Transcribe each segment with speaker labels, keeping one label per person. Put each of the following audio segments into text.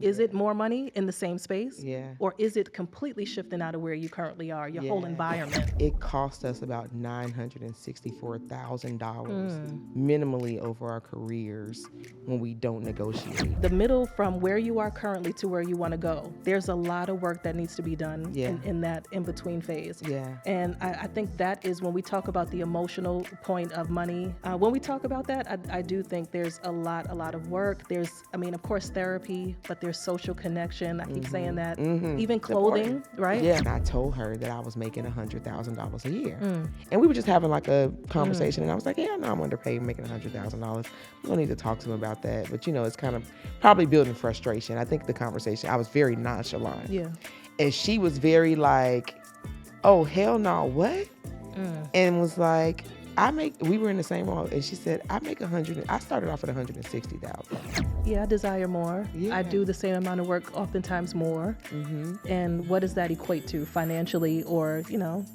Speaker 1: Is it more money in the same space?
Speaker 2: Yeah.
Speaker 1: Or is it completely shifting out of where you currently are, your whole environment?
Speaker 2: It cost us about $964,000 minimally over our careers when we don't negotiate.
Speaker 1: The middle from where you are currently to where you want to go, there's a lot of work that needs to be done in that in-between phase.
Speaker 2: Yeah.
Speaker 1: And I think that is when we talk about the emotional point of money. When we talk about that, I do think there's a lot of work. There's, of course, therapy, but there's social connection. I keep saying that. Even clothing, right?
Speaker 2: Yeah. And I told her that I was making $100,000 a year. And we were just having like a conversation, and I was like, yeah, no, I'm underpaid, making $100,000. We don't need to talk to him about that. But, it's kind of probably building frustration. I think the conversation, I was very nonchalant.
Speaker 1: Yeah.
Speaker 2: And she was very like, oh, hell no, what? And was like, we were in the same role, and she said, I started off at 160,000.
Speaker 1: Yeah, I desire more.
Speaker 2: Yeah.
Speaker 1: I do the same amount of work, oftentimes more. And what does that equate to financially or,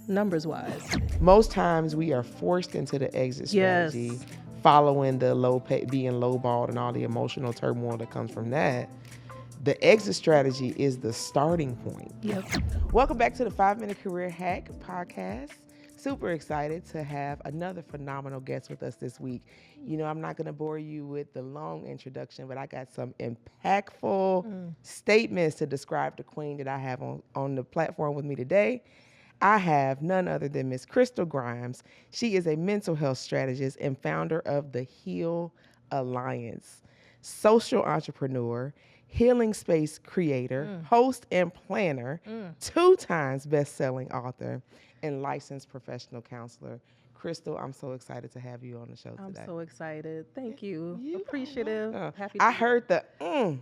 Speaker 1: numbers wise?
Speaker 2: Most times we are forced into the exit strategy, following the being lowballed and all the emotional turmoil that comes from that. The exit strategy is the starting point.
Speaker 1: Yep.
Speaker 2: Welcome back to the 5-Minute Career Hack podcast. Super excited to have another phenomenal guest with us this week. I'm not going to bore you with the long introduction, but I got some impactful statements to describe the queen that I have on the platform with me today. I have none other than Miss Crystal Grimes. She is a mental health strategist and founder of the Heal Alliance, social entrepreneur, healing space creator, host and planner, 2 times best-selling author, and licensed professional counselor. Crystal, I'm so excited to have you on the show today.
Speaker 1: I'm so excited. Thank you. Appreciative. Happy.
Speaker 2: I heard the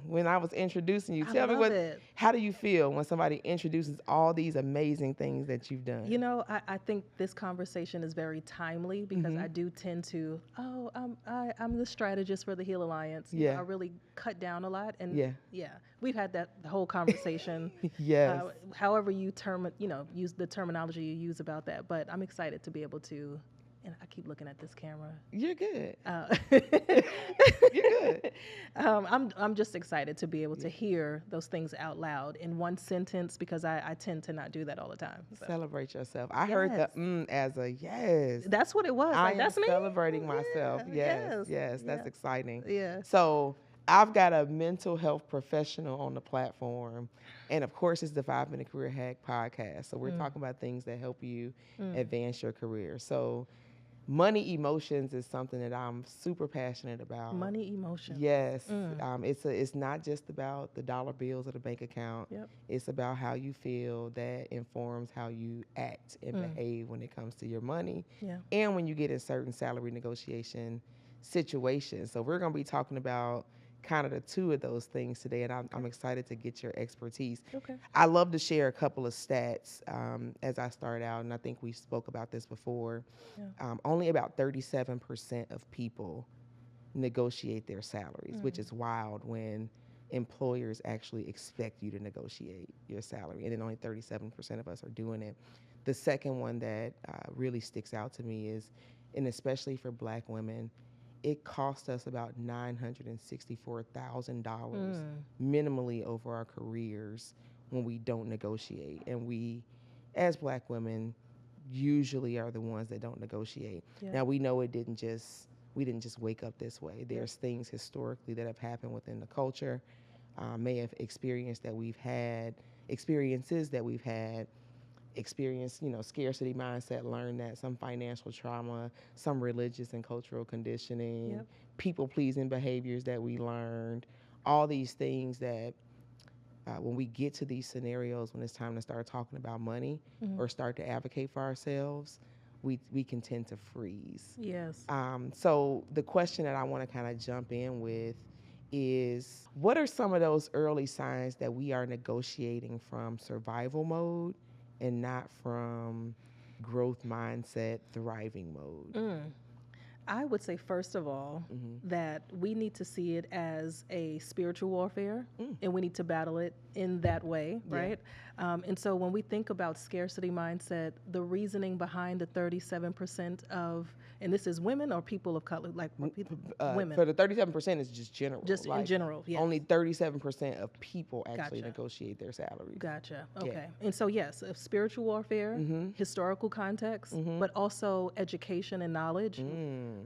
Speaker 2: when I was introducing you. Tell me how do you feel when somebody introduces all these amazing things that you've done?
Speaker 1: I think this conversation is very timely because I do tend to, I'm the strategist for the Heal Alliance. I really cut down a lot. And we've had the whole conversation.
Speaker 2: Yes.
Speaker 1: However you term it, use the terminology you use about that. But I'm excited to be able to, and I keep looking at this camera.
Speaker 2: You're good. You're good.
Speaker 1: I'm just excited to be able to hear those things out loud in one sentence because I tend to not do that all the time. So.
Speaker 2: Celebrate yourself. I heard the as a yes.
Speaker 1: That's what it was.
Speaker 2: That's
Speaker 1: me.
Speaker 2: Celebrating myself. Yes. That's exciting.
Speaker 1: Yeah.
Speaker 2: So I've got a mental health professional on the platform. And of course, it's the 5-Minute Career Hack podcast. So we're talking about things that help you advance your career. So money emotions is something that I'm super passionate about.
Speaker 1: Money emotions.
Speaker 2: Yes. It's not just about the dollar bills or the bank account.
Speaker 1: Yep.
Speaker 2: It's about how you feel that informs how you act and behave when it comes to your money.
Speaker 1: Yeah.
Speaker 2: And when you get in certain salary negotiation situations. So we're going to be talking about kind of the 2 of those things today, and I'm excited to get your expertise.
Speaker 1: Okay.
Speaker 2: I love to share a couple of stats as I start out, and I think we spoke about this before. Yeah. Only about 37% of people negotiate their salaries, which is wild when employers actually expect you to negotiate your salary, and then only 37% of us are doing it. The second one that really sticks out to me is, and especially for Black women, it cost us about $964,000 minimally over our careers when we don't negotiate. And we, as Black women, usually are the ones that don't negotiate. Yeah. Now, we know we didn't just wake up this way. There's things historically that have happened within the culture, may have experiences that we've had, experience, scarcity mindset, learn that, some financial trauma, some religious and cultural conditioning, people-pleasing behaviors that we learned, all these things that when we get to these scenarios, when it's time to start talking about money or start to advocate for ourselves, we can tend to freeze.
Speaker 1: Yes.
Speaker 2: So the question that I want to kind of jump in with is, what are some of those early signs that we are negotiating from survival mode and not from growth mindset, thriving mode?
Speaker 1: I would say, first of all, that we need to see it as a spiritual warfare and we need to battle it in that way,
Speaker 2: Yeah.
Speaker 1: right? And so when we think about scarcity mindset, the reasoning behind the 37% of, and this is women or people of color, like women,
Speaker 2: For the 37% is just general.
Speaker 1: just in general, yes.
Speaker 2: Only 37% of people actually
Speaker 1: Gotcha.
Speaker 2: negotiate their salaries.
Speaker 1: Gotcha.
Speaker 2: Yeah.
Speaker 1: Okay. And so, yes, spiritual warfare, historical context, but also education and knowledge.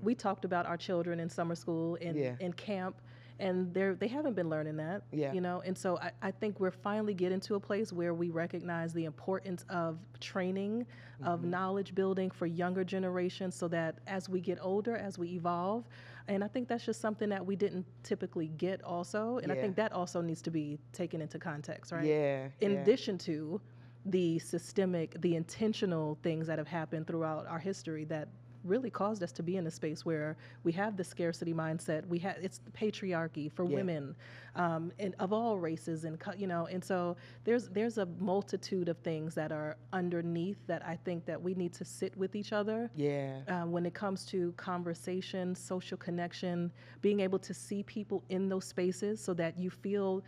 Speaker 1: We talked about our children in summer school and
Speaker 2: Yeah.
Speaker 1: in camp, and they haven't been learning that.
Speaker 2: Yeah.
Speaker 1: You know, and so I think we're finally getting to a place where we recognize the importance of training, of knowledge building for younger generations, so that as we get older, as we evolve, and I think that's just something that we didn't typically get also, and I
Speaker 2: Yeah.
Speaker 1: think that also needs to be taken into context, right?
Speaker 2: Yeah.
Speaker 1: In
Speaker 2: yeah.
Speaker 1: addition to the systemic, the intentional things that have happened throughout our history that really caused us to be in a space where we have the scarcity mindset. We have it's the patriarchy for
Speaker 2: Yeah.
Speaker 1: women, and of all races, and you know, and so there's a multitude of things that are underneath that I think that we need to sit with each other.
Speaker 2: Yeah.
Speaker 1: When it comes to conversation, social connection, being able to see people in those spaces so that you feel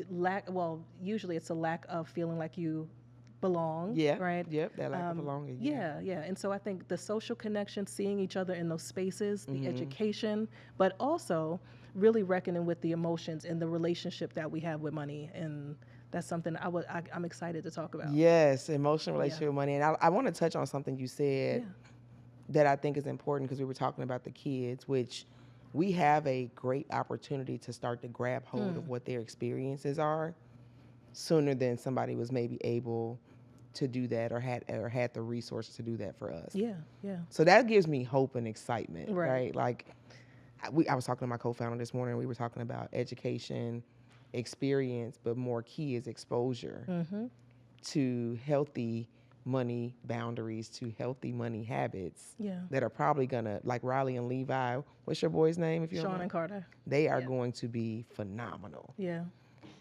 Speaker 1: well, usually it's a lack of feeling like you belong,
Speaker 2: Yeah.
Speaker 1: right?
Speaker 2: Yep. That lack of belonging.
Speaker 1: Yeah. And so I think the social connection, seeing each other in those spaces, the education, but also really reckoning with the emotions and the relationship that we have with money. And that's something I'm excited to talk about.
Speaker 2: Yes, emotional relationship with money. And I want to touch on something you said that I think is important because we were talking about the kids, which we have a great opportunity to start to grab hold of what their experiences are sooner than somebody was maybe able to do that or had the resources to do that for us.
Speaker 1: Yeah.
Speaker 2: So that gives me hope and excitement,
Speaker 1: Right.
Speaker 2: right? Like I was talking to my co-founder this morning. We were talking about education, experience, but more key is exposure to healthy money boundaries, to healthy money habits that are probably gonna, like Riley and Levi. What's your boy's name? If you
Speaker 1: Sean and Carter.
Speaker 2: They are going to be phenomenal.
Speaker 1: Yeah.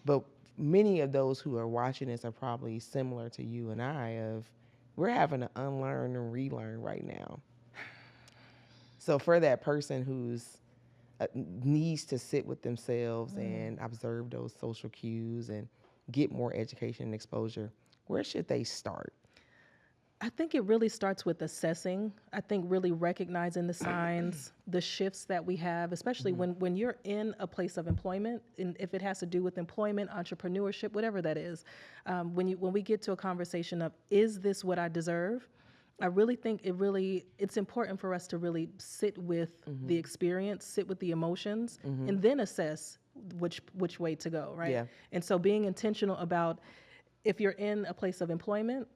Speaker 2: But many of those who are watching this are probably similar to you and I. We're having to unlearn and relearn right now. So for that person who's needs to sit with themselves and observe those social cues and get more education and exposure, where should they start?
Speaker 1: I think it really starts with assessing. I think really recognizing the signs, the shifts that we have, especially when you're in a place of employment, and if it has to do with employment, entrepreneurship, whatever that is. When we get to a conversation of, is this what I deserve? I really think it's important for us to really sit with the experience, sit with the emotions, and then assess which way to go, right?
Speaker 2: Yeah.
Speaker 1: And so being intentional about, if you're in a place of employment,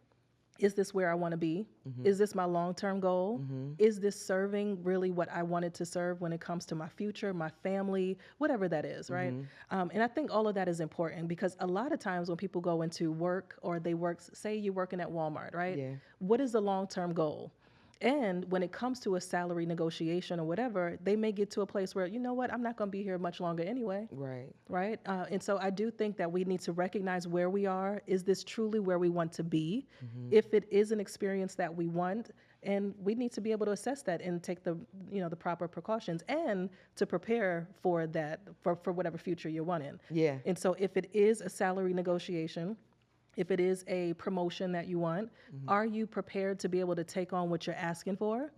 Speaker 1: is this where I want to be? Is this my long-term goal? Is this serving really what I wanted to serve when it comes to my future, my family, whatever that is, right? And I think all of that is important because a lot of times when people go into work or they work, say you're working at Walmart, right?
Speaker 2: Yeah.
Speaker 1: What is the long-term goal? And when it comes to a salary negotiation or whatever, they may get to a place where, you know what, I'm not going to be here much longer anyway. Right. And so I do think that we need to recognize where we are. Is this truly where we want to be? If it is an experience that we want, and we need to be able to assess that and take the proper precautions and to prepare for that, for whatever future you're wanting.
Speaker 2: Yeah.
Speaker 1: And so if it is a salary negotiation, if it is a promotion that you want, are you prepared to be able to take on what you're asking for,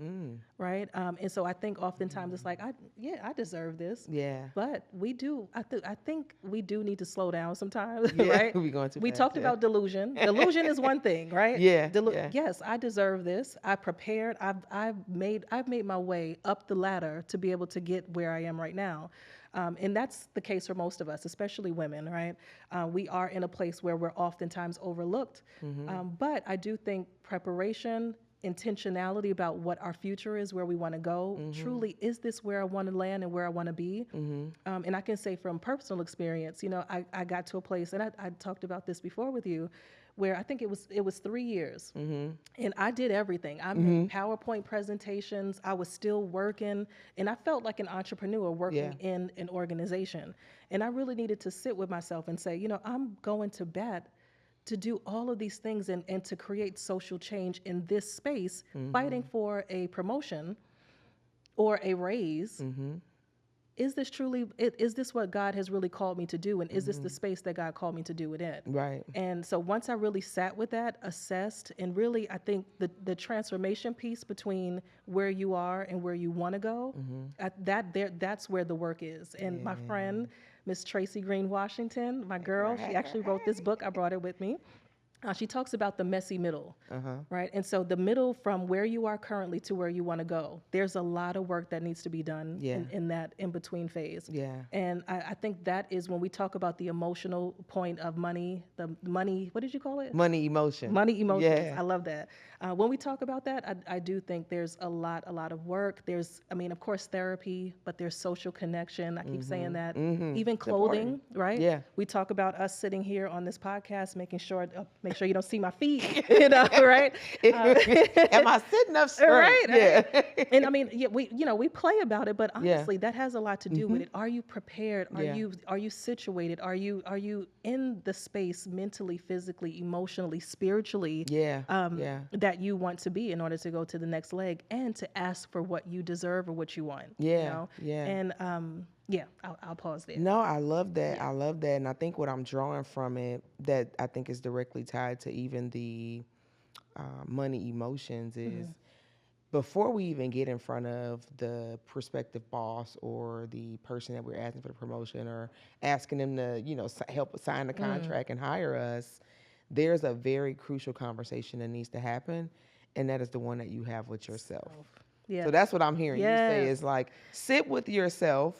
Speaker 1: right? And so I think oftentimes it's like, I deserve this.
Speaker 2: Yeah.
Speaker 1: But we do, I think we do need to slow down sometimes,
Speaker 2: Yeah,
Speaker 1: right?
Speaker 2: we going too
Speaker 1: We
Speaker 2: fast,
Speaker 1: talked
Speaker 2: yeah.
Speaker 1: about delusion. Delusion is one thing, right?
Speaker 2: Yeah,
Speaker 1: Yes, I deserve this. I prepared. I've made my way up the ladder to be able to get where I am right now. And that's the case for most of us, especially women, right? We are in a place where we're oftentimes overlooked. But I do think preparation, intentionality about what our future is, where we want to go, truly, is this where I want to land and where I want to be? And I can say from personal experience, I got to a place, and I talked about this before with you, where I think it was 3 years, and I did everything. I made PowerPoint presentations. I was still working, and I felt like an entrepreneur working in an organization. And I really needed to sit with myself and say, I'm going to bat to do all of these things and to create social change in this space, fighting for a promotion. or a raise,
Speaker 2: Mm-hmm.
Speaker 1: is this truly, is this what God has really called me to do? And is this the space that God called me to do it in?
Speaker 2: Right.
Speaker 1: And so once I really sat with that, assessed, and really, I think the transformation piece between where you are and where you want to go, that's where the work is. And my friend, Miss Tracy Green Washington, my girl, she actually wrote this book. I brought it with me. She talks about the messy middle, right? And so the middle from where you are currently to where you want to go, there's a lot of work that needs to be done
Speaker 2: Yeah.
Speaker 1: in that in between phase.
Speaker 2: Yeah.
Speaker 1: And I think that is when we talk about the emotional point of money, the money, what did you call it?
Speaker 2: Money emotion.
Speaker 1: Money emotions.
Speaker 2: Yeah.
Speaker 1: I love that. When we talk about that, I do think there's a lot of work. There's, I mean, of course, therapy, but there's social connection. I keep saying that. Even clothing, right?
Speaker 2: Yeah.
Speaker 1: We talk about us sitting here on this podcast, making sure, make sure you don't see my feet, you know, right?
Speaker 2: Am I sitting up straight?
Speaker 1: Right.
Speaker 2: Yeah.
Speaker 1: Right. And I mean, yeah, we play about it, but
Speaker 2: Yeah.
Speaker 1: honestly, that has a lot to do with it. Are you prepared? Are
Speaker 2: Yeah.
Speaker 1: you situated? Are you in the space mentally, physically, emotionally, spiritually?
Speaker 2: Yeah.
Speaker 1: That you want to be in order to go to the next leg and to ask for what you deserve or what you want.
Speaker 2: Yeah.
Speaker 1: You know?
Speaker 2: Yeah.
Speaker 1: And yeah, I'll pause there.
Speaker 2: No, I love that. I love that. And I think what I'm drawing from it that I think is directly tied to even the money emotions is before we even get in front of the prospective boss or the person that we're asking for the promotion or asking them to, help sign the contract and hire us, there's a very crucial conversation that needs to happen. And that is the one that you have with yourself.
Speaker 1: Yeah.
Speaker 2: So that's what I'm hearing you say
Speaker 1: Yes.
Speaker 2: is like, sit with yourself.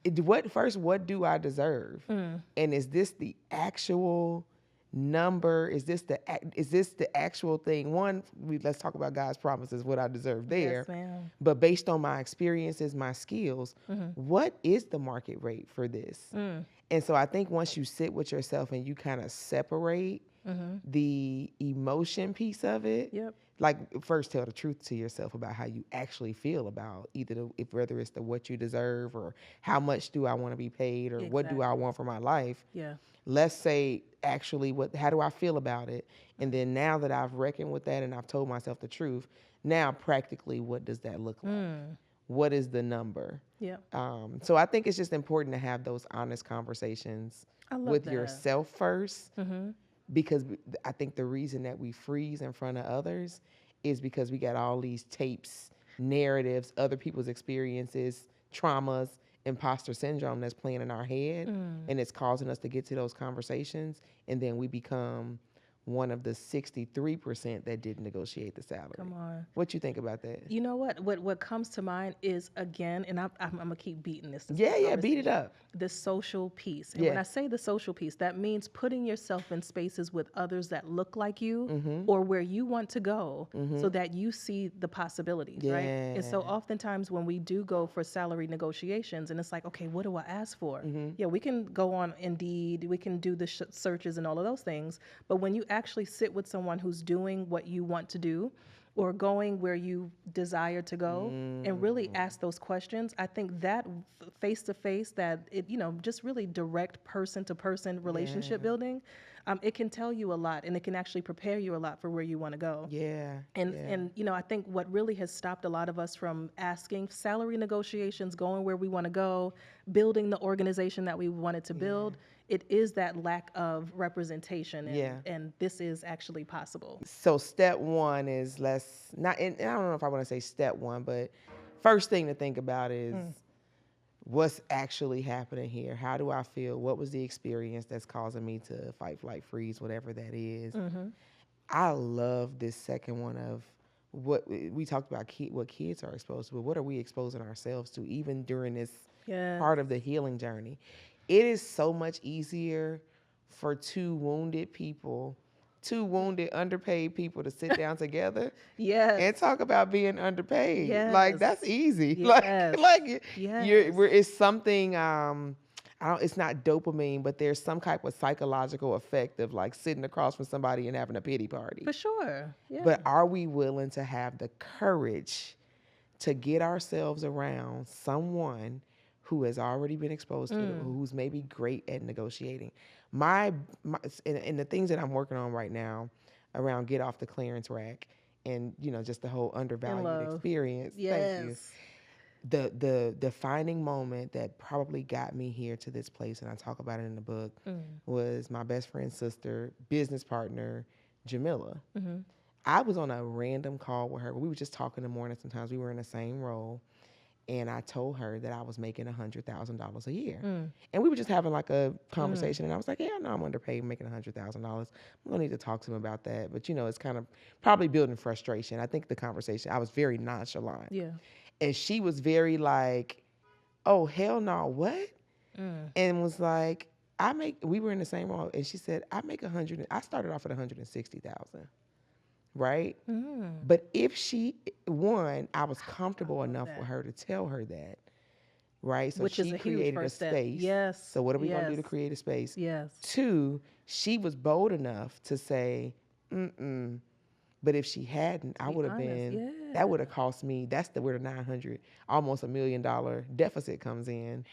Speaker 2: What do I deserve? And is this the actual number? Is this the actual thing? Let's talk about God's promises, what I deserve there.
Speaker 1: Yes, ma'am.
Speaker 2: But based on my experiences, my skills, what is the market rate for this? And so I think once you sit with yourself and you kind of separate the emotion piece of it,
Speaker 1: Yep.
Speaker 2: like first tell the truth to yourself about how you actually feel about either whether it's the what you deserve or how much do I want to be paid or what do I want for my life.
Speaker 1: Yeah.
Speaker 2: Let's say actually how do I feel about it? And then now that I've reckoned with that and I've told myself the truth, now practically what does that look like? What is the number?
Speaker 1: Yeah.
Speaker 2: So I think it's just important to have those honest conversations with yourself first. Because I think the reason that we freeze in front of others is because we got all these tapes, narratives, other people's experiences, traumas, imposter syndrome that's playing in our head, and it's causing us to get to those conversations, and then we become one of the 63% that didn't negotiate the salary.
Speaker 1: Come on.
Speaker 2: What you think about that?
Speaker 1: You know what comes to mind is, again, and I'm gonna keep beating this.
Speaker 2: Yeah, beat it up.
Speaker 1: The social piece. And when I say the social piece, that means putting yourself in spaces with others that look like you or where you want to go so that you see the possibilities, right? And so oftentimes when we do go for salary negotiations and it's like, okay, what do I ask for? Yeah, we can go on Indeed, we can do the searches and all of those things. But when you actually sit with someone who's doing what you want to do or going where you desire to go and really ask those questions, I think that face-to-face, that it, just really direct person-to-person relationship building, it can tell you a lot and it can actually prepare you a lot for where you want to go. And I think what really has stopped a lot of us from asking salary negotiations, going where we want to go, building the organization that we wanted to build, it is that lack of representation, and this is actually possible.
Speaker 2: So step one is and I don't know if I want to say step one, but first thing to think about is what's actually happening here. How do I feel? What was the experience that's causing me to fight, flight, freeze, whatever that is? I love this second one of what we talked about, what kids are exposed to, but what are we exposing ourselves to even during this part of the healing journey? It is so much easier for two wounded, underpaid people to sit down together and talk about being underpaid. Like, that's easy. It's something, it's not dopamine, but there's some type of psychological effect of like sitting across from somebody and having a pity party.
Speaker 1: For sure. Yeah.
Speaker 2: But are we willing to have the courage to get ourselves around someone who has already been exposed to it, who's maybe great at negotiating? And the things that I'm working on right now around get off the clearance rack and, just the whole undervalued experience.
Speaker 1: Yes.
Speaker 2: Thank you. the defining moment that probably got me here to this place, and I talk about it in the book, was my best friend's sister, business partner, Jamila. I was on a random call with her. We were just talking in the morning. Sometimes we were in the same role. And I told her that I was making $100,000 a year. And we were just having like a conversation. And I was like, yeah, I know I'm underpaid making $100,000. I'm going to need to talk to him about that. But, it's kind of probably building frustration. I think the conversation, I was very nonchalant.
Speaker 1: Yeah.
Speaker 2: And she was very like, oh, hell no, what? And was like, we were in the same role. And she said, I started off at 160,000. Right? But if I was comfortable enough with her to tell her that, right? So
Speaker 1: Which
Speaker 2: she
Speaker 1: is a
Speaker 2: created
Speaker 1: huge
Speaker 2: a
Speaker 1: first
Speaker 2: space.
Speaker 1: Step. Yes.
Speaker 2: So what are we going to do to create a space?
Speaker 1: Yes.
Speaker 2: 2, she was bold enough to say, But if she hadn't, I would have been, that would have cost me, that's where the 900, almost $1 million deficit comes in,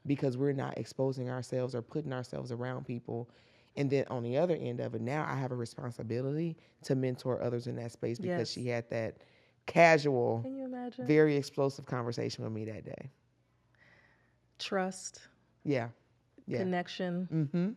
Speaker 2: because we're not exposing ourselves or putting ourselves around people. And then on the other end of it, now I have a responsibility to mentor others in that space, because she had that casual,
Speaker 1: can you imagine?
Speaker 2: Very explosive conversation with me that day.
Speaker 1: Trust.
Speaker 2: Yeah.
Speaker 1: Connection.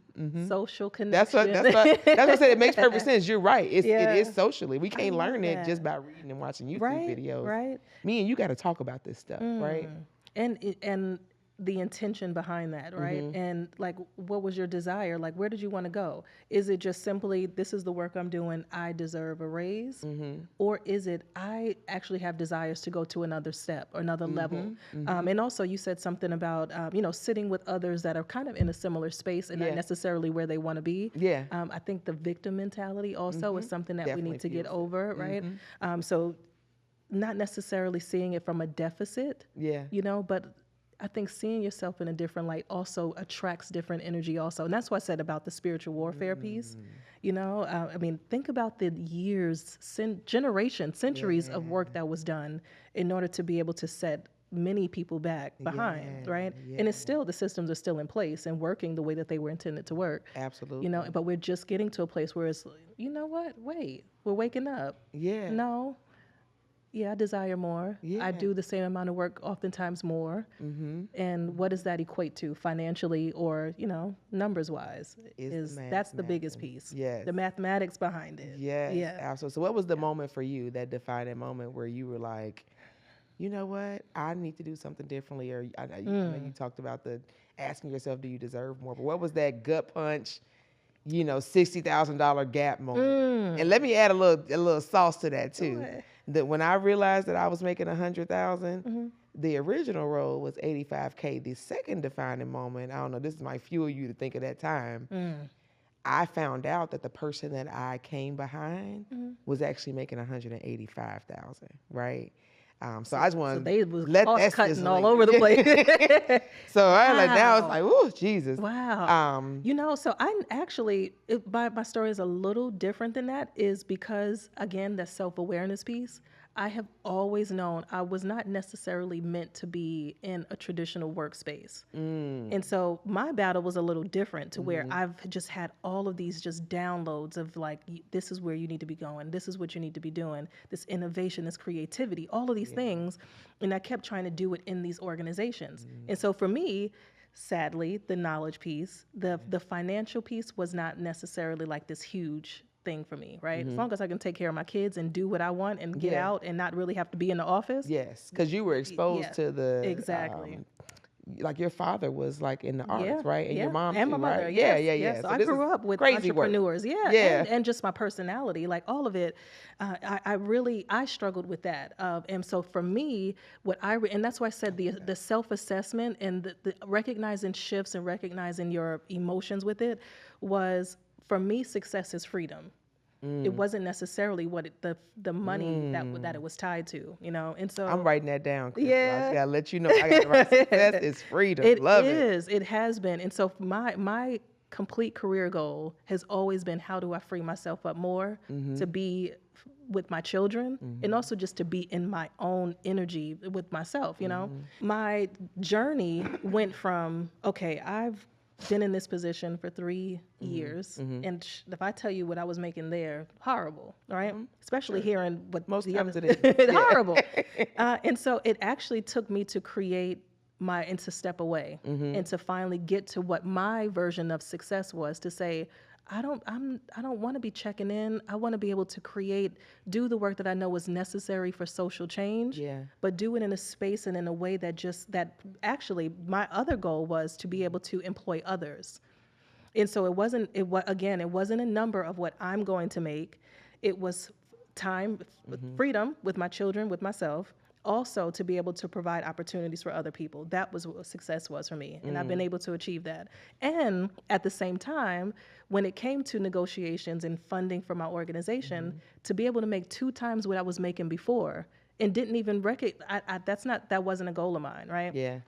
Speaker 1: Social
Speaker 2: That's
Speaker 1: connection.
Speaker 2: what I said. It makes perfect sense. You're right. It is socially. We can't learn it just by reading and watching YouTube videos.
Speaker 1: Right.
Speaker 2: Me and you got to talk about this stuff, right?
Speaker 1: And the intention behind that, right? And like, what was your desire? Like, where did you want to go? Is it just simply, this is the work I'm doing, I deserve a raise? Or is it, I actually have desires to go to another step or another level? And also you said something about, sitting with others that are kind of in a similar space and not necessarily where they want to be.
Speaker 2: Yeah.
Speaker 1: I think the victim mentality also is something that Definitely we need to get over, right? So not necessarily seeing it from a deficit, but I think seeing yourself in a different light also attracts different energy also. And that's what I said about the spiritual warfare piece. Think about the years, centuries of work that was done in order to be able to set many people back behind, right? And it's still, the systems are still in place and working the way that they were intended to work.
Speaker 2: Absolutely.
Speaker 1: But we're just getting to a place where it's, you know what, wait, we're waking up.
Speaker 2: Yeah.
Speaker 1: No. Yeah, I desire more. Yeah. I do the same amount of work, oftentimes more. And what does that equate to financially or, numbers wise? That's the biggest piece.
Speaker 2: Yes.
Speaker 1: The mathematics behind it.
Speaker 2: Yes. Yeah. Absolutely. So what was the moment for you, that defining moment where you were like, you know what, I need to do something differently? Or I know you talked about asking yourself, do you deserve more? But what was that gut punch, $60,000 gap moment? And let me add a little sauce to that too. That when I realized that I was making $100,000, the original role was $85K. The second defining moment, I don't know, this might fuel you to think of that time. I found out that the person that I came behind was actually making $185,000, right? So I just want
Speaker 1: to let that cutting all over the place.
Speaker 2: So now it's like, oh, Jesus.
Speaker 1: Wow. So I actually, my story is a little different than that, is because, again, that self-awareness piece. I have always known I was not necessarily meant to be in a traditional workspace. And so my battle was a little different, to where I've just had all of these just downloads of like, this is where you need to be going. This is what you need to be doing. This innovation, this creativity, all of these things. And I kept trying to do it in these organizations. And so for me, sadly, the knowledge piece, the financial piece was not necessarily like this huge thing for me, right? As long as I can take care of my kids and do what I want and get out and not really have to be in the office.
Speaker 2: Yes, because you were exposed to the
Speaker 1: exactly.
Speaker 2: Like your father was like in the arts, right? And your mom
Speaker 1: and
Speaker 2: too,
Speaker 1: my mother,
Speaker 2: right?
Speaker 1: Yes.
Speaker 2: Yeah.
Speaker 1: So I grew up with entrepreneurs, and just my personality, like all of it. I struggled with that, and so for me, and that's why I said the self-assessment and the recognizing shifts and recognizing your emotions with it was, for me, success is freedom. It wasn't necessarily what the money that it was tied to, and so
Speaker 2: I'm writing that down. I just gotta let you know, I got to write success is freedom. Love it.
Speaker 1: It has been, and so my complete career goal has always been, how do I free myself up more to be with my children, and also just to be in my own energy with myself. My journey went from, okay, I've been in this position for 3 years, and if I tell you what I was making there, horrible, right? Especially hearing what
Speaker 2: Most
Speaker 1: the
Speaker 2: times
Speaker 1: other,
Speaker 2: it is. Yeah.
Speaker 1: horrible. And so it actually took me to create and to step away and to finally get to what my version of success was, to say, I don't want to be checking in. I want to be able to do the work that I know is necessary for social change,
Speaker 2: Yeah.
Speaker 1: but do it in a space and in a way that actually my other goal was to be able to employ others. And so it wasn't a number of what I'm going to make. It was time, freedom with my children, with myself, also to be able to provide opportunities for other people. That was what success was for me. And I've been able to achieve that. And at the same time, when it came to negotiations and funding for my organization, to be able to make 2 times what I was making before and didn't even that wasn't a goal of mine, right?
Speaker 2: Yeah.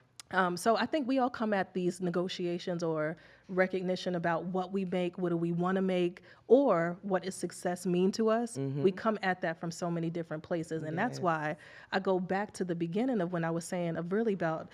Speaker 1: So I think we all come at these negotiations or recognition about what we make, what do we want to make, or what does success mean to us. We come at that from so many different places. And that's why I go back to the beginning of when I was saying really about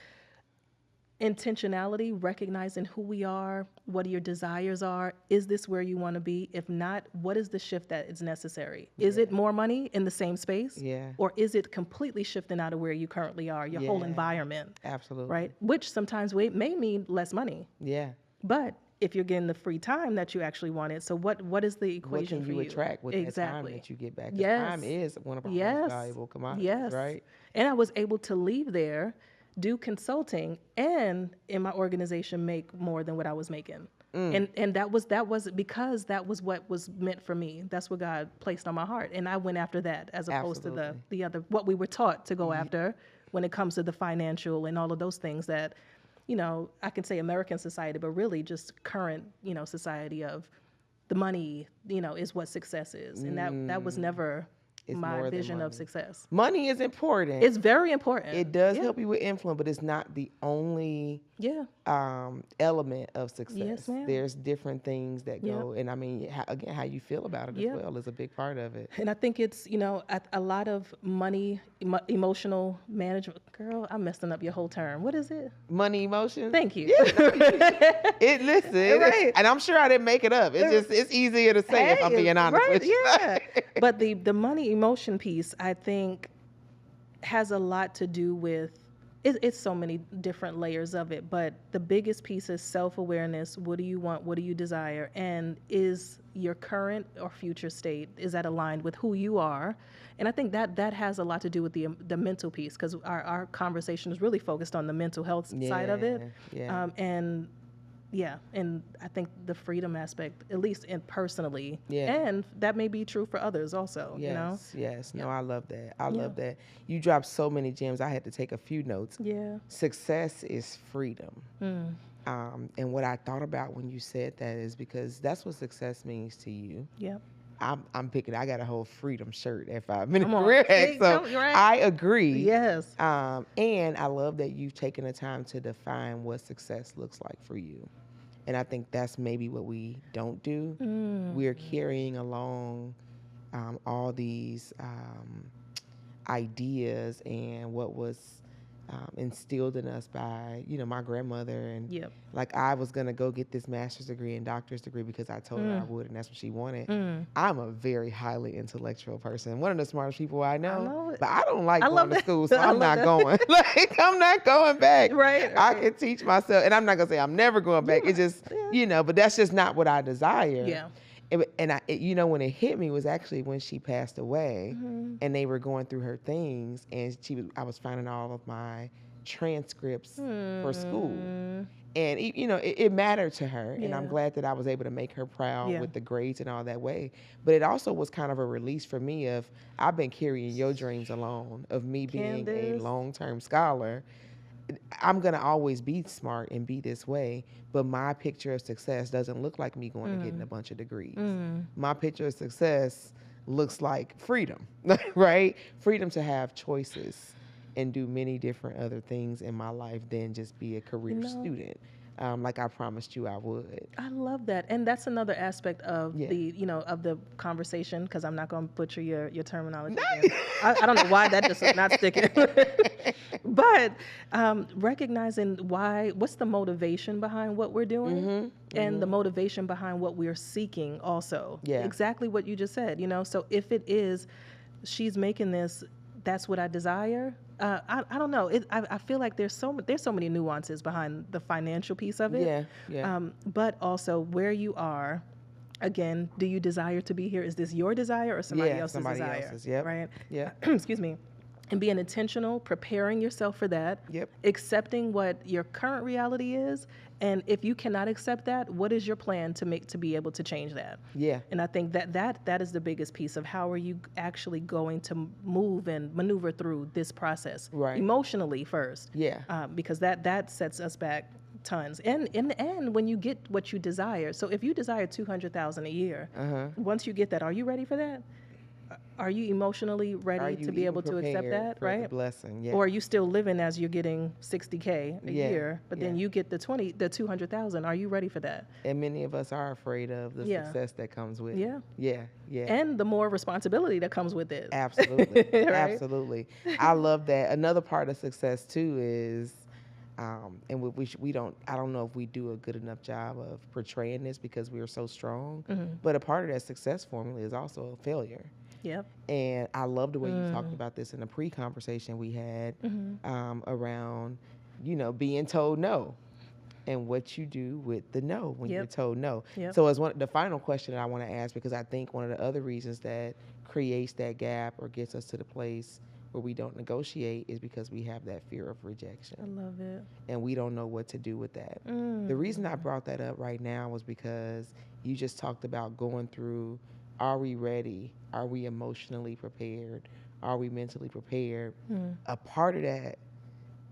Speaker 1: intentionality, recognizing who we are, what your desires are. Is this where you want to be? If not, what is the shift that is necessary? Is it more money in the same space?
Speaker 2: Yeah.
Speaker 1: Or is it completely shifting out of where you currently are, your whole
Speaker 2: Yeah.
Speaker 1: environment?
Speaker 2: Absolutely.
Speaker 1: Right? Which sometimes may mean less money.
Speaker 2: Yeah.
Speaker 1: But if you're getting the free time that you actually wanted, so what is the
Speaker 2: What
Speaker 1: equation
Speaker 2: can
Speaker 1: for
Speaker 2: you
Speaker 1: you?
Speaker 2: attract with that time that you get back? 'Cause time is one of our most valuable commodities,
Speaker 1: Yes.
Speaker 2: right?
Speaker 1: And I was able to leave there, do consulting, and in my organization make more than what I was making. And that was because that was what was meant for me. That's what God placed on my heart, and I went after that as opposed to the other what we were taught to go after when it comes to the financial and all of those things that, I can say American society, but really just current, society of the money, is what success is, and that was never
Speaker 2: It's
Speaker 1: my
Speaker 2: more than
Speaker 1: vision of
Speaker 2: money.
Speaker 1: success.
Speaker 2: Money is important.
Speaker 1: It's very important.
Speaker 2: It does help you with influence, but it's not the only element of success.
Speaker 1: Yes, ma'am.
Speaker 2: There's different things that go, and I mean, how you feel about it as well is a big part of it.
Speaker 1: And I think it's, a lot of money, emotional management. Girl, I'm messing up your whole term. What is it?
Speaker 2: Money, emotion.
Speaker 1: Thank you.
Speaker 2: Listen,
Speaker 1: Right.
Speaker 2: and I'm sure I didn't make it up. It's easier to say if I'm being honest with you.
Speaker 1: Yeah. But the money emotion piece, I think, has a lot to do with. It's so many different layers of it, but the biggest piece is self-awareness. What do you want? What do you desire? And is your current or future state, is that aligned with who you are? And I think that has a lot to do with the mental piece, because our conversation is really focused on the mental health side of it. And I think the freedom aspect, at least personally, and that may be true for others also.
Speaker 2: Yes. No, I love that. I love that. You dropped so many gems. I had to take a few notes.
Speaker 1: Yeah.
Speaker 2: Success is freedom. And what I thought about when you said that is because that's what success means to you.
Speaker 1: Yeah.
Speaker 2: I'm picking. I got a whole freedom shirt at 5 Minute Career Hack, so I agree.
Speaker 1: Yes.
Speaker 2: And I love that you've taken the time to define what success looks like for you. And I think that's maybe what we don't do. We're carrying along all these ideas and what was instilled in us by, my grandmother. And like, I was going to go get this master's degree and doctor's degree because I told her I would, and that's what she wanted. I'm a very highly intellectual person. One of the smartest people I know. But I don't like going to school, so I'm not going. Like, I'm not going back.
Speaker 1: Right.
Speaker 2: I can teach myself, and I'm not going to say I'm never going back. It's just, but that's just not what I desire.
Speaker 1: Yeah.
Speaker 2: And when it hit me was actually when she passed away, and they were going through her things, and I was finding all of my transcripts for school, and it mattered to her, and I'm glad that I was able to make her proud with the grades and all that way. But it also was kind of a release for me of, I've been carrying your dreams alone of me being a long-term scholar. I'm going to always be smart and be this way, but my picture of success doesn't look like me going and getting a bunch of degrees. My picture of success looks like freedom, right? Freedom to have choices and do many different other things in my life than just be a career student. like I promised you I would.
Speaker 1: I love that. And that's another aspect of
Speaker 2: Yeah.
Speaker 1: of the conversation, because I'm not going to butcher your terminology
Speaker 2: No.
Speaker 1: again. I don't know why that just is not sticking. But recognizing what's the motivation behind what we're doing, and the motivation behind what we're seeking also.
Speaker 2: Yeah.
Speaker 1: Exactly what you just said, So if it is, she's making this, that's what I desire. I don't know. I feel like there's so many nuances behind the financial piece of it.
Speaker 2: Yeah, yeah.
Speaker 1: But also where you are. Again, do you desire to be here? Is this your desire or somebody else's
Speaker 2: somebody
Speaker 1: desire?
Speaker 2: else's. Yep.
Speaker 1: Right.
Speaker 2: Yep.
Speaker 1: Excuse me. And being intentional, preparing yourself for that.
Speaker 2: Yep.
Speaker 1: Accepting what your current reality is, and if you cannot accept that, what is your plan to be able to change that?
Speaker 2: Yeah.
Speaker 1: And I think that is the biggest piece of how are you actually going to move and maneuver through this process,
Speaker 2: Right.
Speaker 1: emotionally first.
Speaker 2: Yeah.
Speaker 1: Because that sets us back tons. And in the end, when you get what you desire, so if you desire $200,000 a year, once you get that, are you ready for that? Are you emotionally ready to be able to accept that,
Speaker 2: for
Speaker 1: right?
Speaker 2: the blessing, yeah.
Speaker 1: Or are you still living as you're getting $60K a
Speaker 2: Yeah,
Speaker 1: year, but then
Speaker 2: yeah.
Speaker 1: you get the 200,000? Are you ready for that?
Speaker 2: And many of us are afraid of the
Speaker 1: Yeah.
Speaker 2: success that comes with
Speaker 1: Yeah.
Speaker 2: it. Yeah, yeah.
Speaker 1: And the more responsibility that comes with it.
Speaker 2: Absolutely.
Speaker 1: Right?
Speaker 2: Absolutely. I love that. Another part of success too is and we don't, I don't know if we do a good enough job of portraying this because we are so strong, but a part of that success formula is also a failure.
Speaker 1: Yep.
Speaker 2: And I love the way you talked about this in the pre-conversation we had around, being told no and what you do with the no when you're told no.
Speaker 1: Yep.
Speaker 2: So as the final question that I want to ask, because I think one of the other reasons that creates that gap or gets us to the place where we don't negotiate is because we have that fear of rejection.
Speaker 1: I love it.
Speaker 2: And we don't know what to do with that. The reason I brought that up right now was because you just talked about going through, are we ready? Are we emotionally prepared? Are we mentally prepared? A part of that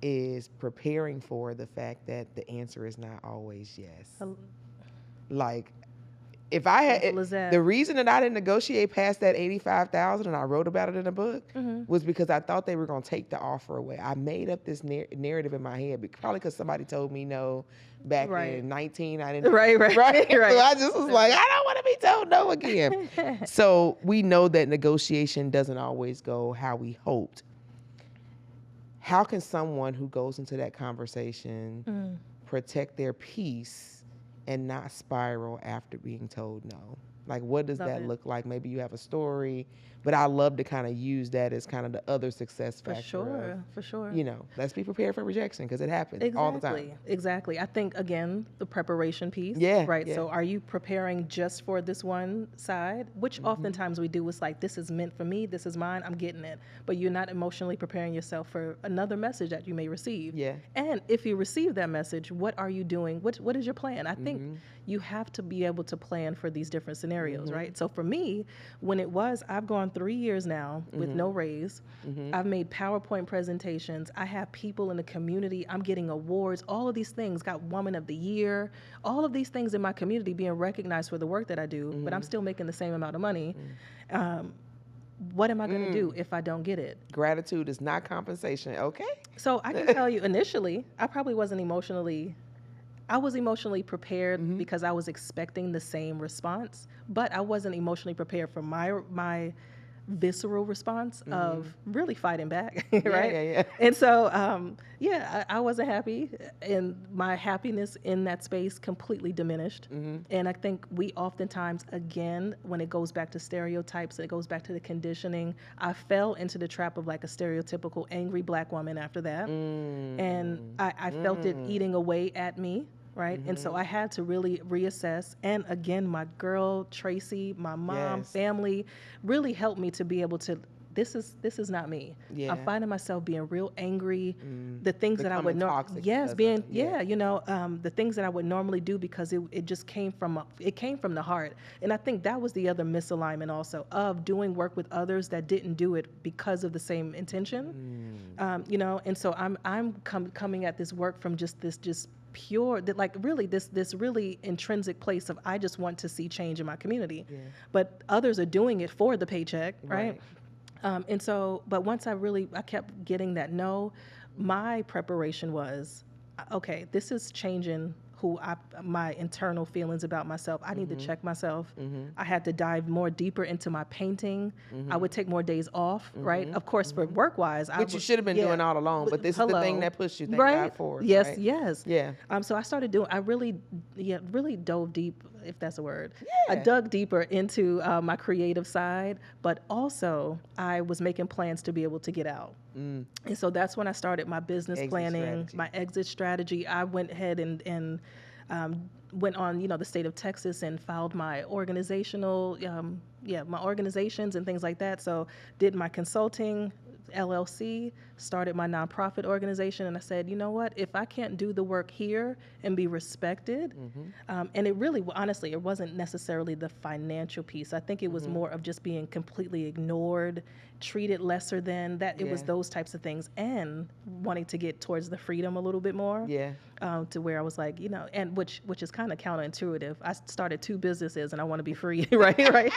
Speaker 2: is preparing for the fact that the answer is not always yes. Like, if I had the reason that I didn't negotiate past that $85,000 and I wrote about it in a book was because I thought they were going to take the offer away. I made up this narrative in my head, probably because somebody told me no back in 19. I didn't.
Speaker 1: Right.
Speaker 2: So I just was like, I don't want to be told no again. So we know that negotiation doesn't always go how we hoped. How can someone who goes into that conversation protect their peace and not spiral after being told no? Like, what does that look like? Maybe you have a story, but I love to kind of use that as kind of the other success factor.
Speaker 1: For sure.
Speaker 2: Let's be prepared for rejection because it happens all the time.
Speaker 1: Exactly. I think, again, the preparation piece.
Speaker 2: Yeah.
Speaker 1: Right.
Speaker 2: Yeah.
Speaker 1: So are you preparing just for this one side? Which oftentimes we do. It's like, this is meant for me. This is mine. I'm getting it. But you're not emotionally preparing yourself for another message that you may receive.
Speaker 2: Yeah.
Speaker 1: And if you receive that message, what are you doing? What is your plan? I think you have to be able to plan for these different scenarios, right? So for me, when I've gone 3 years now with no raise. I've made PowerPoint presentations. I have people in the community. I'm getting awards. All of these things, got Woman of the Year. All of these things in my community being recognized for the work that I do, but I'm still making the same amount of money. What am I going to do if I don't get it?
Speaker 2: Gratitude is not compensation, okay?
Speaker 1: So I can tell you, initially, I was emotionally prepared because I was expecting the same response, but I wasn't emotionally prepared for my visceral response of really fighting back, right?
Speaker 2: Yeah.
Speaker 1: And so, I wasn't happy, and my happiness in that space completely diminished. And I think we oftentimes, again, when it goes back to stereotypes, it goes back to the conditioning, I fell into the trap of like a stereotypical angry Black woman after that. And I felt it eating away at me. Right. And so I had to really reassess. And again, my girl, Tracy, my mom, family really helped me to be able to, this is not me.
Speaker 2: Yeah.
Speaker 1: I'm finding myself being real angry. The things that I would
Speaker 2: toxic
Speaker 1: the things that I would normally do because it just came from the heart. And I think that was the other misalignment also of doing work with others that didn't do it because of the same intention. And so I'm coming at this work from just pure, that like really this really intrinsic place of I just want to see change in my community, but others are doing it for the paycheck, right? And so, but once I kept getting that no, my preparation was, okay, this is changing my internal feelings about myself. I need to
Speaker 2: Mm-hmm.
Speaker 1: check myself.
Speaker 2: Mm-hmm.
Speaker 1: I had to dive more deeper into my painting. I would take more days off, right?
Speaker 2: Mm-hmm.
Speaker 1: Of course, for
Speaker 2: Mm-hmm.
Speaker 1: work wise,
Speaker 2: Which you should have been doing all along, but this is the thing
Speaker 1: hello,
Speaker 2: that pushed you. Thank
Speaker 1: right?
Speaker 2: God for it,
Speaker 1: Yes,
Speaker 2: right?
Speaker 1: yes.
Speaker 2: Yeah.
Speaker 1: So I started doing. I really, really dove deep, if that's a word. I
Speaker 2: Yeah.
Speaker 1: dug deeper into my creative side, but also I was making plans to be able to get out.
Speaker 2: Mm.
Speaker 1: And so that's when I started my business
Speaker 2: Exit
Speaker 1: planning,
Speaker 2: strategy.
Speaker 1: my exit strategy. I went ahead and went on, the state of Texas and filed my my organizations and things like that. So did my consulting LLC, started my nonprofit organization, and I said, you know what? If I can't do the work here and be respected, and it really, honestly, it wasn't necessarily the financial piece. I think it was more of just being completely ignored, treated lesser than that. It was
Speaker 2: Yeah.
Speaker 1: those types of things, and wanting to get towards the freedom a little bit more.
Speaker 2: Yeah.
Speaker 1: To where I was like, and which is kind of counterintuitive. I started 2 businesses and I want to be free, right, right.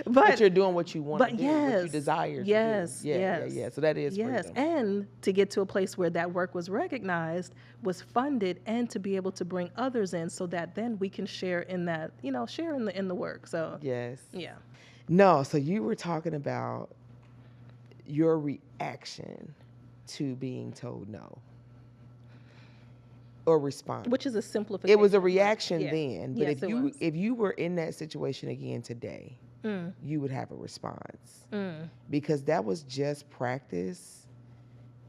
Speaker 2: But you're doing what you want to do, what you
Speaker 1: yes,
Speaker 2: desire
Speaker 1: yes,
Speaker 2: to do. Yeah,
Speaker 1: yes,
Speaker 2: yeah. So that is
Speaker 1: yes,
Speaker 2: freedom.
Speaker 1: and to get to a place where that work was recognized, was funded, and to be able to bring others in, so that then we can share in that, share in the work. So
Speaker 2: Yes.
Speaker 1: yeah,
Speaker 2: No, so you were talking about your reaction to being told no or response.
Speaker 1: which is a simplification.
Speaker 2: It was a reaction
Speaker 1: Yeah.
Speaker 2: then, but
Speaker 1: Yes, it was.
Speaker 2: if you were in that situation again today, you would have a response because that was just practice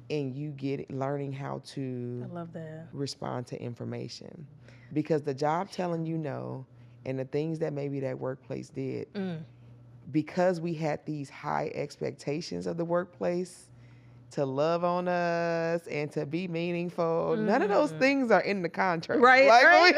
Speaker 2: and you learning how to
Speaker 1: I love that.
Speaker 2: respond to information, because the job telling you no and the things that maybe that workplace did, because we had these high expectations of the workplace to love on us and to be meaningful. None of those things are in the contract.
Speaker 1: Right, right.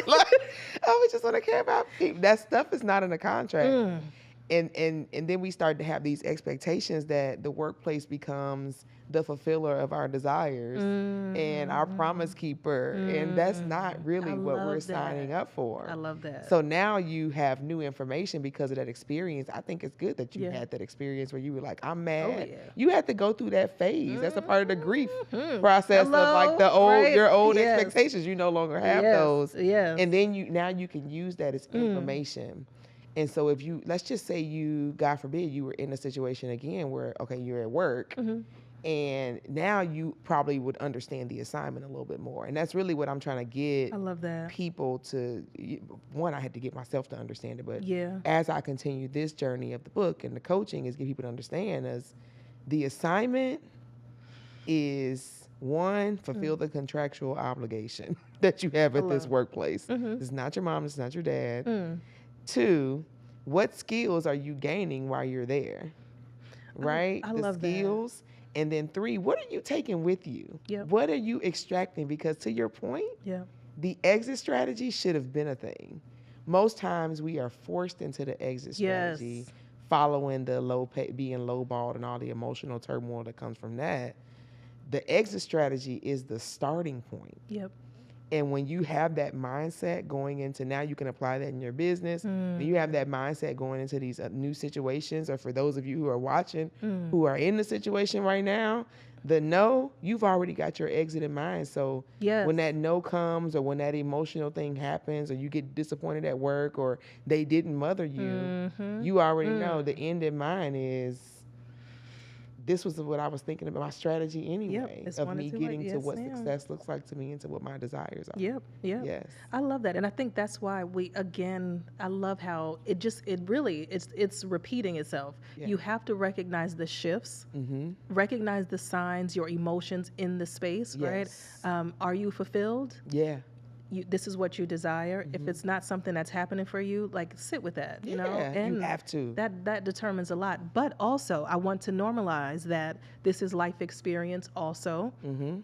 Speaker 2: We just want to care about people. That stuff is not in the contract. And then we start to have these expectations that the workplace becomes the fulfiller of our desires and our promise keeper. And that's not really what we're signing up for.
Speaker 1: I love that.
Speaker 2: So now you have new information because of that experience. I think it's good that you had that experience where you were like, I'm mad. You had to go through that phase. That's a part of the grief process of like the old, your old expectations. You no longer have those.
Speaker 1: Yes.
Speaker 2: And then now you can use that as information. And so if you, let's just say you, God forbid, you were in a situation again where, okay, you're at work and now you probably would understand the assignment a little bit more. And that's really what I'm trying to get
Speaker 1: I love that.
Speaker 2: people to, one, I had to get myself to understand it, but
Speaker 1: Yeah.
Speaker 2: as I continue this journey of the book and the coaching is get people to understand is the assignment is one, fulfill the contractual obligation that you have at this workplace. It's not your mom, it's not your dad. 2, what skills are you gaining while you're there? Right?
Speaker 1: I
Speaker 2: the
Speaker 1: love
Speaker 2: skills. That. And then 3, what are you taking with you?
Speaker 1: Yep.
Speaker 2: What are you extracting? Because to your point, the exit strategy should have been a thing. Most times we are forced into the exit strategy, following the being lowballed and all the emotional turmoil that comes from that. The exit strategy is the starting point.
Speaker 1: Yep.
Speaker 2: And when you have that mindset going into, now you can apply that in your business. When you have that mindset going into these new situations, or for those of you who are watching, who are in the situation right now, the no, you've already got your exit in mind. So when that no comes, or when that emotional thing happens, or you get disappointed at work, or they didn't mother you, you already know the end in mind is, this was what I was thinking about, my strategy anyway, of me getting to what success looks like to me and to what my desires are.
Speaker 1: Yep.
Speaker 2: Yes.
Speaker 1: I love that. And I think that's why I love how it's repeating itself. You have to recognize the shifts, recognize the signs, your emotions in the space, right? Are you fulfilled?
Speaker 2: Yeah.
Speaker 1: This is what you desire. If it's not something that's happening for you, like, sit with that, you know? And
Speaker 2: you have to.
Speaker 1: That determines a lot. But also, I want to normalize that this is life experience also.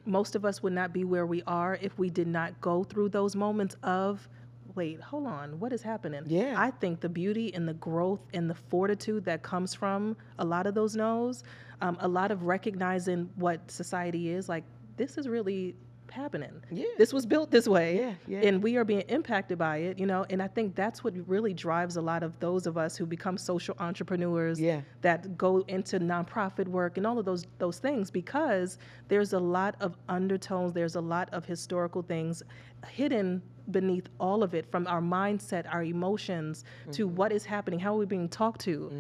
Speaker 1: Most of us would not be where we are if we did not go through those moments of, wait, hold on, what is happening?
Speaker 2: Yeah.
Speaker 1: I think the beauty and the growth and the fortitude that comes from a lot of those no's, a lot of recognizing what society is, like, this is really happening.
Speaker 2: Yeah.
Speaker 1: This was built this way,
Speaker 2: Yeah, yeah.
Speaker 1: and we are being impacted by it, you know. And I think that's what really drives a lot of those of us who become social entrepreneurs,
Speaker 2: Yeah.
Speaker 1: that go into nonprofit work and all of those things, because there's a lot of undertones, there's a lot of historical things hidden beneath all of it, from our mindset, our emotions, to what is happening, how are we being talked to,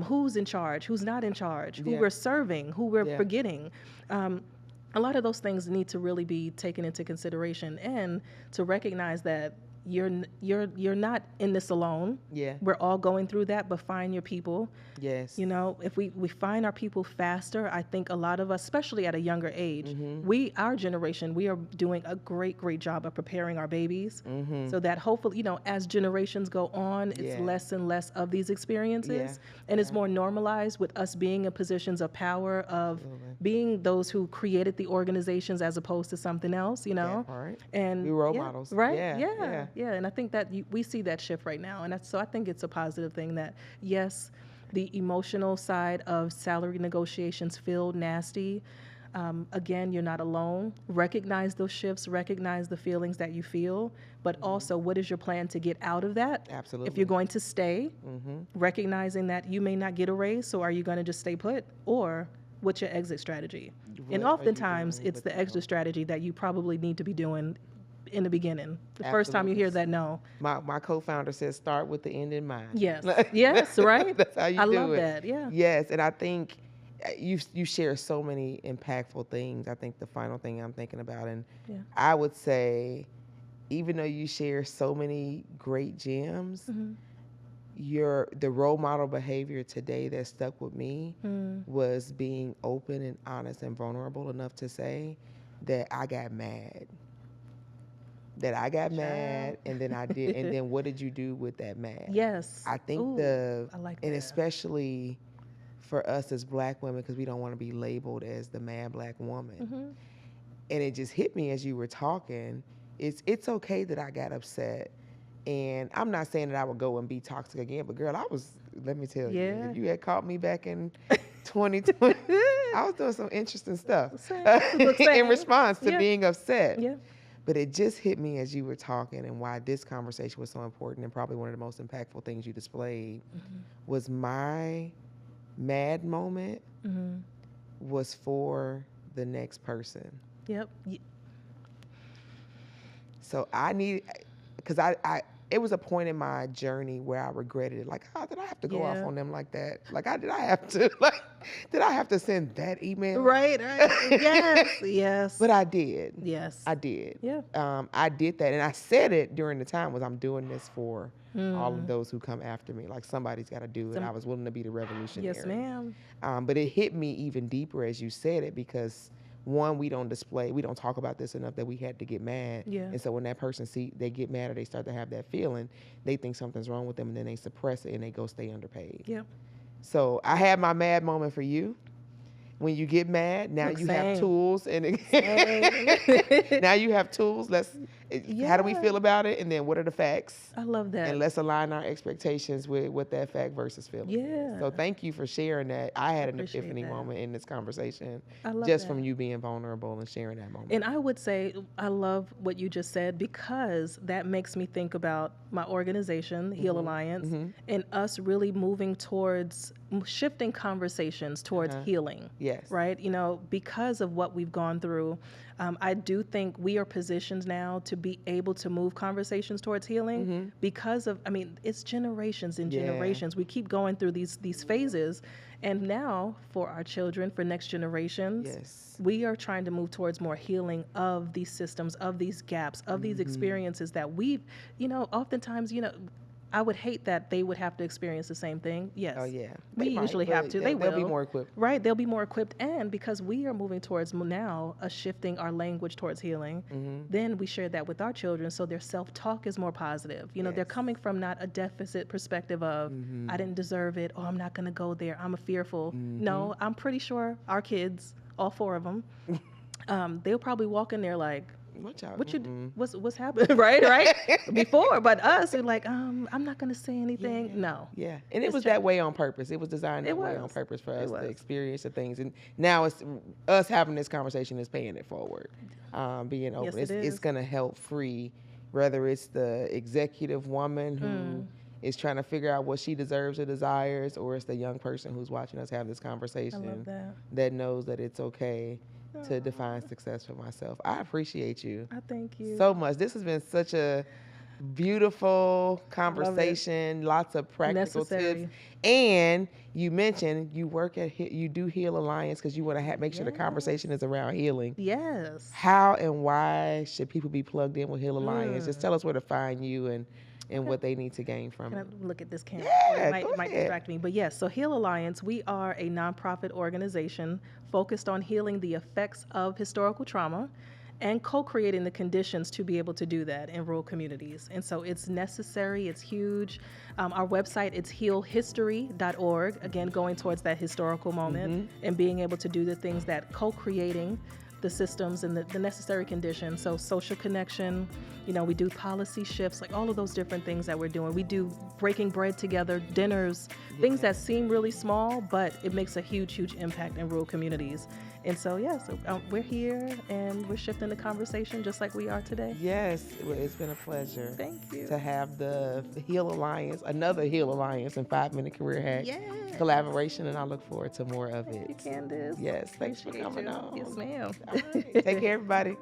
Speaker 1: who's in charge, who's not in charge, who
Speaker 2: Yeah.
Speaker 1: we're serving, who we're
Speaker 2: Yeah.
Speaker 1: forgetting. A lot of those things need to really be taken into consideration, and to recognize that you're not in this alone.
Speaker 2: Yeah.
Speaker 1: We're all going through that, but find your people.
Speaker 2: Yes.
Speaker 1: You know, if we find our people faster, I think a lot of us, especially at a younger age, our generation, we are doing a great job of preparing our babies, so that hopefully, you know, as generations go on, it's
Speaker 2: Yeah.
Speaker 1: less and less of these experiences,
Speaker 2: Yeah.
Speaker 1: and it's more normalized with us being in positions of power, of
Speaker 2: Absolutely.
Speaker 1: being those who created the organizations as opposed to something else, you know.
Speaker 2: That part.
Speaker 1: And
Speaker 2: We role
Speaker 1: yeah,
Speaker 2: models.
Speaker 1: right?
Speaker 2: Yeah.
Speaker 1: Yeah. And I think that we see that shift right now, and so I think it's a positive thing that, yes, the emotional side of salary negotiations feel nasty. Again, you're not alone. Recognize those shifts, recognize the feelings that you feel, but also, what is your plan to get out of that?
Speaker 2: Absolutely.
Speaker 1: If you're going to stay, recognizing that you may not get a raise, so are you going to just stay put? Or what's your exit strategy?
Speaker 2: What
Speaker 1: And
Speaker 2: are you
Speaker 1: oftentimes,
Speaker 2: doing
Speaker 1: it's
Speaker 2: with
Speaker 1: the
Speaker 2: the
Speaker 1: exit strategy that you probably need to be doing in the beginning. The first time you hear that, no.
Speaker 2: My co-founder says start with the end in mind.
Speaker 1: Yes. Yes, right?
Speaker 2: That's how you
Speaker 1: I
Speaker 2: do
Speaker 1: love
Speaker 2: it.
Speaker 1: that, yeah.
Speaker 2: Yes, and I think you share so many impactful things. I think the final thing I'm thinking about, and
Speaker 1: Yeah.
Speaker 2: I would say, even though you share so many great gems, the role model behavior today that stuck with me was being open and honest and vulnerable enough to say that I got mad. And then I did, and then what did you do with that mad?
Speaker 1: Yes.
Speaker 2: I think
Speaker 1: Ooh, I like
Speaker 2: and
Speaker 1: that.
Speaker 2: especially for us as Black women, because we don't want to be labeled as the mad Black woman. And it just hit me as you were talking. It's okay that I got upset, and I'm not saying that I would go and be toxic again, but girl, let me tell you,
Speaker 1: Yeah.
Speaker 2: if you had caught me back in 2020, I was doing some interesting stuff
Speaker 1: Same.
Speaker 2: in response to
Speaker 1: Yeah.
Speaker 2: being upset.
Speaker 1: Yeah.
Speaker 2: But it just hit me as you were talking, and why this conversation was so important, and probably one of the most impactful things you displayed was my mad moment was for the next person.
Speaker 1: Yep.
Speaker 2: So because it was a point in my journey where I regretted it. Like, oh, did I have to go off on them like that? Like, did I have to send that email?
Speaker 1: Right. Yes. Yes.
Speaker 2: But I did.
Speaker 1: Yes.
Speaker 2: I did.
Speaker 1: Yeah.
Speaker 2: I did that, and I said it during the time was I'm doing this for all of those who come after me. Like, somebody's got to do it. I was willing to be the revolutionary.
Speaker 1: Yes, ma'am.
Speaker 2: But it hit me even deeper as you said it, because one, we don't talk about this enough, that we had to get mad.
Speaker 1: Yeah.
Speaker 2: And so when that person they get mad or they start to have that feeling, they think something's wrong with them, and then they suppress it and they go stay underpaid.
Speaker 1: Yeah.
Speaker 2: So I had my mad moment for you. When you get mad, now you have tools, and now you have tools. How do we feel about it? And then what are the facts?
Speaker 1: I love that.
Speaker 2: And let's align our expectations with what that fact versus feeling is.
Speaker 1: Yeah.
Speaker 2: So thank you for sharing that. I had an
Speaker 1: Appreciate
Speaker 2: epiphany
Speaker 1: that.
Speaker 2: moment in this conversation,
Speaker 1: I love
Speaker 2: just
Speaker 1: that.
Speaker 2: from you being vulnerable and sharing that moment.
Speaker 1: And I would say I love what you just said, because that makes me think about my organization, Heal Alliance, and us really moving towards shifting conversations towards healing.
Speaker 2: Yes.
Speaker 1: Right? You know, because of what we've gone through, I do think we are positioned now to be able to move conversations towards healing because of, it's generations and generations. We keep going through these phases. And now for our children, for next generations, we are trying to move towards more healing of these systems, of these gaps, of these experiences that we've, oftentimes, I would hate that they would have to experience the same thing. Yes.
Speaker 2: Oh, yeah.
Speaker 1: We usually have to. They'll
Speaker 2: be more equipped.
Speaker 1: Right. They'll be more equipped. And because we are moving towards now shifting our language towards healing, then we share that with our children. So their self-talk is more positive. They're coming from not a deficit perspective of, I didn't deserve it. Oh, I'm not going to go there. I'm fearful. No, I'm pretty sure our kids, all 4 of them, they'll probably walk in there like, what's happening, right? Before, but us, we're like, I'm not gonna say anything.
Speaker 2: Yeah.
Speaker 1: No.
Speaker 2: Yeah, and it was that way on purpose. It was designed that way on purpose for us to experience the things, and now it's us having this conversation is paying it forward, being open.
Speaker 1: Yes,
Speaker 2: it's gonna help free, whether it's the executive woman who is trying to figure out what she deserves or desires, or it's the young person who's watching us have this conversation that knows that it's okay to define success for myself. I appreciate you.
Speaker 1: I thank you
Speaker 2: so much. This has been such a beautiful conversation, lots of practical tips. And you mentioned you work at you do Heal Alliance because you want to make sure the conversation is around healing.
Speaker 1: Yes.
Speaker 2: How and why should people be plugged in with Heal Alliance? Just tell us where to find you and what they need to gain from it.
Speaker 1: I look at this camera?
Speaker 2: Yeah,
Speaker 1: it might distract me. But yes, so Heal Alliance, we are a nonprofit organization focused on healing the effects of historical trauma and co-creating the conditions to be able to do that in rural communities. And so it's necessary, it's huge. Our website, it's healhistory.org, again, going towards that historical moment and being able to do the things that co-creating the systems and the necessary conditions. So social connection, we do policy shifts, like all of those different things that we're doing. We do breaking bread together, dinners, things that seem really small, but it makes a huge, huge impact in rural communities. And so, we're here and we're shifting the conversation just like we are today.
Speaker 2: Yes, it's been a pleasure.
Speaker 1: Thank you.
Speaker 2: To have the Heal Alliance, another Heal Alliance and 5-Minute Career Hack collaboration, and I look forward to more of it.
Speaker 1: Thank you, Candace.
Speaker 2: Yes, thanks for coming on.
Speaker 1: Yes, ma'am.
Speaker 2: All right. Take care, everybody.